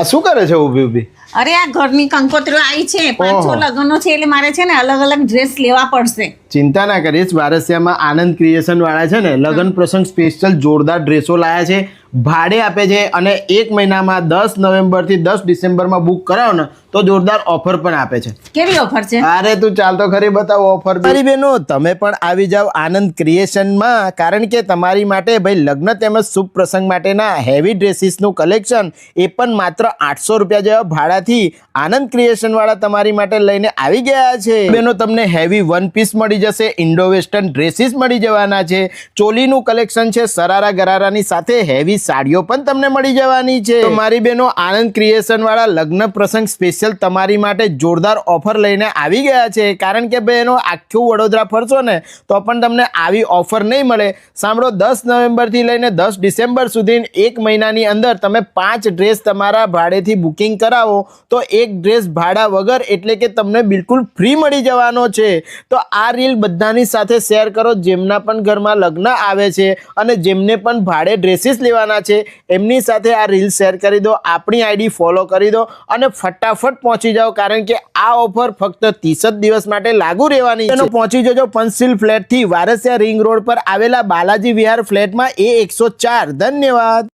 આ શું કરે છે ઊભી ઊભી? અરે આ ઘરની કંકોત્રીઓ આવી છે, 5-6 લગ્નો છે એટલે મારે છે ને અલગ અલગ ડ્રેસ લેવા પડશે. ચિંતા ના કરીશ, વારસિયામાં આનંદ ક્રિએશન વાળા છે ને લગ્ન પ્રસંગ સ્પેશિયલ જોરદાર ડ્રેસો લાયા છે, ભાડે આપે છે અને 1 મહિનામાં 10 નવેમ્બરથી 10 ડિસેમ્બરમાં બુક કરાવો ને તો જોરદાર ઓફર પણ આપે છે. કેવી ઓફર છે? અરે તું ચાલ તો ખરી બતાવો ઓફર. મારી બહેનો તમે પણ આવી જાવ આનંદ ક્રિએશનમાં, કારણ કે તમારી માટે ભાઈ લગ્ન તેમજ શુભ પ્રસંગ માટેના હેવી ડ્રેસીસનું કલેક્શન એ પણ માત્ર 800 રૂપિયા જેવા ભાડાથી આનંદ ક્રિએશન વાળા તમારી માટે લઈને આવી ગયા છે. બહેનો તમને હેવી વન પીસ મળી જશે, ઇન્ડો વેસ્ટર્ન ડ્રેસીસ મળી જવાના છે, ચોલીનું કલેક્શન છે, સરારા ગરારાની સાથે હેવી સાડીઓ પણ તમને મળી જવાની છે. તો મારી બહેનો આનંદ ક્રિએશન વાળા લગ્ન પ્રસંગ સ્પેશિયલ તમારી માટે જોરદાર ઓફર લઈને આવી ગયા છે, કારણ કે બહેનો આખું વડોદરા ફરશો ને તો પણ તમને આવી ઓફર નહીં મળે. સાંભળો, 10 નવેમ્બરથી લઈને 10 ડિસેમ્બર સુધી 1 મહિનાની અંદર તમે 5 ડ્રેસ તમારા ભાડેથી બુકિંગ કરાવો તો એક ડ્રેસ ભાડા વગર એટલે કે તમને બિલકુલ ફ્રી મળી જવાનો છે. તો આ રીલ બધાની સાથે શેર કરો જેમના પણ ઘરમાં લગ્ન આવે છે અને જેમને પણ ભાડે ડ્રેસીસ લેવાના છે એમની સાથે આ રીલ શેર કરી દો, આપણી આઈડી ફોલો કરી દો અને ફટાફટ પહોંચી જાઓ, કારણ કે આ ઓફર ફક્ત 30 જ દિવસ માટે લાગુ રહેવાની છે. પહોંચી જજો પંચશીલ ફ્લેટથી વારસિયા રિંગ રોડ પર આવેલા બાલાજી વિહાર ફ્લેટમાં A104. ધન્યવાદ.